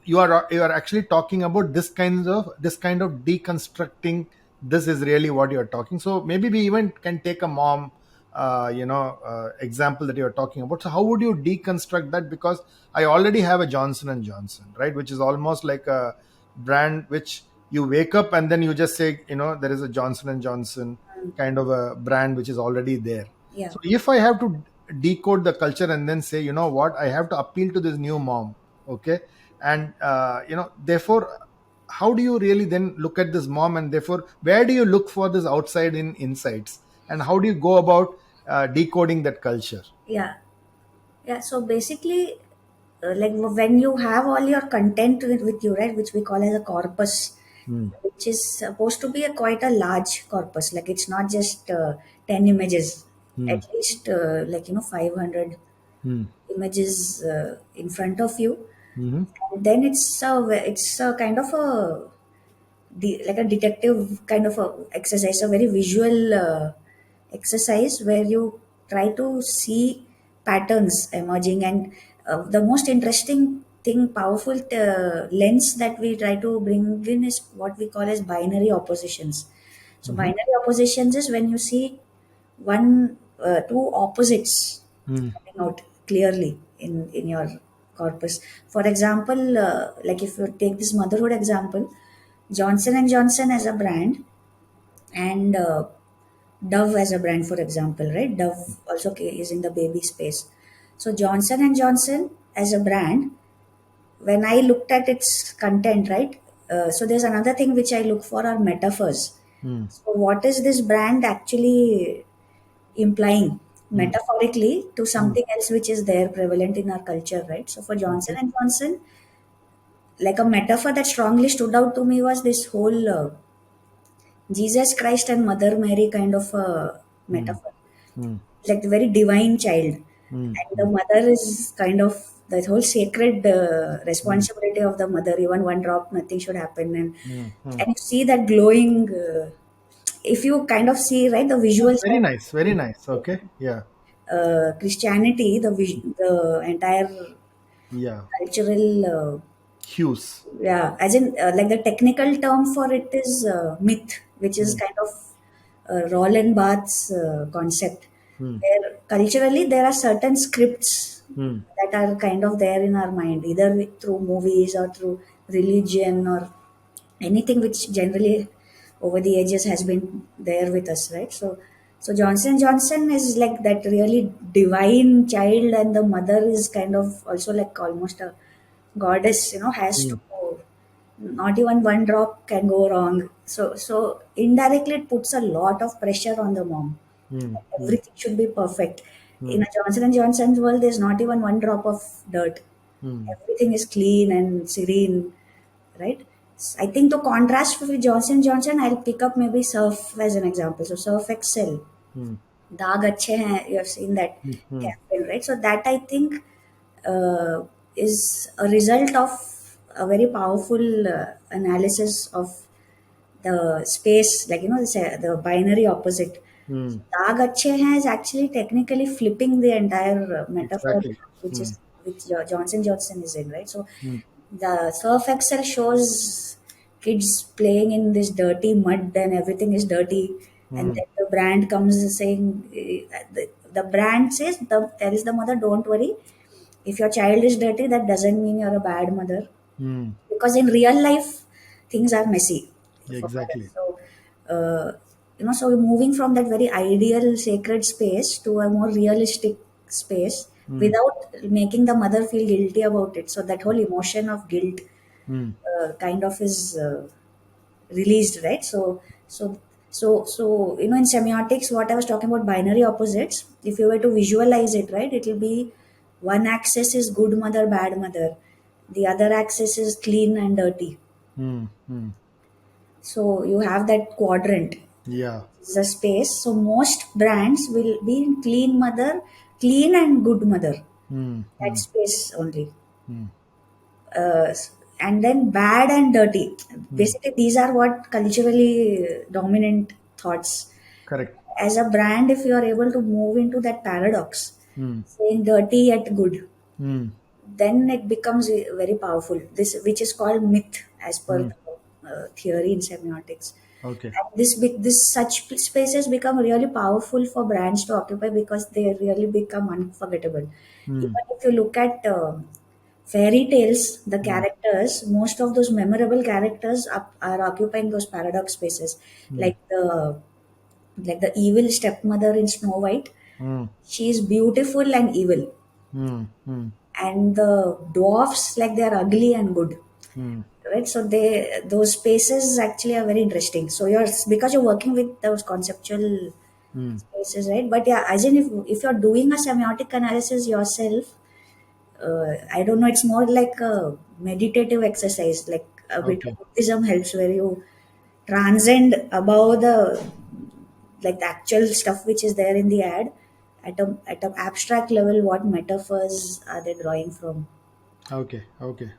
you are actually talking about this kind of deconstructing. This is really what you're talking. So maybe we even can take a mom example that you're talking about. So how would you deconstruct that? Because I already have a Johnson and Johnson, right, which is almost like a brand which you wake up and then you just say, there is a Johnson and Johnson kind of a brand which is already there. Yeah. So if I have to decode the culture and then say, what, I have to appeal to this new mom, okay, and therefore, how do you really then look at this mom, and therefore where do you look for this outside in insights, and how do you go about decoding that culture? Yeah. Yeah. So basically, like when you have all your content with you, right, which we call as a corpus, Hmm. which is supposed to be a quite a large corpus. Like it's not just 10 images, Hmm. at least 500 Hmm. images in front of you. Hmm. And then it's a kind of a like a detective kind of a exercise, a very visual exercise where you try to see patterns emerging. And the most interesting thing, powerful lens that we try to bring in is what we call as binary oppositions. So Hmm. binary oppositions is when you see two opposites Hmm. coming out clearly in your corpus. For example, like if you take this motherhood example, Johnson and Johnson as a brand, and Dove as a brand, for example, right? Dove also is in the baby space. So Johnson and Johnson as a brand, when I looked at its content, right? So there's another thing which I look for are metaphors. Hmm. So what is this brand actually implying Hmm. metaphorically to Hmm. something else which is there prevalent in our culture, right? So for Johnson Okay. and Johnson, like a metaphor that strongly stood out to me was this whole Jesus Christ and Mother Mary kind of a Hmm. metaphor, Hmm. like the very divine child, Hmm. and the Hmm. mother is kind of that whole sacred Hmm. responsibility of the mother. Even one drop, nothing should happen, Hmm. Hmm. and you see that glowing. If you kind of see right the That's visuals very of nice. Very nice. Okay. Yeah. Christianity, the entire Yeah. cultural. Hues. Yeah, as in like the technical term for it is myth, which is Hmm. kind of Roland Barthes concept, Hmm. where culturally there are certain scripts Hmm. that are kind of there in our mind, either through movies or through religion or anything which generally over the ages has been there with us, right? So Johnson Johnson is like that really divine child, and the mother is kind of also like almost a goddess, has Hmm. to, not even one drop can go wrong. So indirectly it puts a lot of pressure on the mom. Hmm. Hmm. Everything should be perfect. Hmm. In a Johnson and Johnson's world, there's not even one drop of dirt. Hmm. Everything is clean and serene, right? I think to contrast with Johnson Johnson, I'll pick up maybe Surf as an example. So Surf Excel, Hmm. दाग अच्छे हैं, you have seen that Hmm. Hmm. campaign, right? So that I think uh, is a result of a very powerful analysis of the space, like the binary opposite. Hmm. दाग अच्छे हैं is actually technically flipping the entire metaphor Exactly. which Hmm. is which Johnson Johnson is in, right? So Hmm. the Surf Excel shows kids playing in this dirty mud and everything is dirty, and Hmm. then the brand comes saying, the brand says, tells the mother, don't worry, if your child is dirty, that doesn't mean you're a bad mother, Hmm. because in real life things are messy for mothers. Exactly. So uh, so we're moving from that very ideal sacred space to a more realistic space Hmm. without making the mother feel guilty about it. So that whole emotion of guilt Hmm. kind of is released, right? So in semiotics, what I was talking about binary opposites, if you were to visualize it, right, it will be one axis is good mother, bad mother, the other axis is clean and dirty. Hmm. Hmm. So you have that quadrant, Yeah. the space. So most brands will be in clean mother, clean and good mother, Hmm. that Hmm. space only. Hmm. uh, and then bad and dirty. Hmm. Basically, these are what culturally dominant thoughts. Correct. As a brand, if you are able to move into that paradox, Hmm. saying dirty yet good, Hmm. then it becomes very powerful. This, which is called myth, as per mm, the theory in semiotics. okay. And this such spaces become really powerful for brands to occupy because they really become unforgettable. Mm, Even if you look at fairy tales, the mm, characters, most of those memorable characters are occupying those paradox spaces, mm, like the evil stepmother in Snow White. mm, She is beautiful and evil, mm, mm, and the dwarfs, like, they are ugly and good, mm, right? So those spaces actually are very interesting. So you're, because you're working with those conceptual mm, spaces, right? But yeah, as in, if you're doing a semiotic analysis yourself, I don't know, it's more like a meditative exercise, like a bit okay. of Buddhism helps, where you transcend above the, like, the actual stuff which is there in the ad, at a abstract level, what metaphors are they drawing from? Okay. Okay.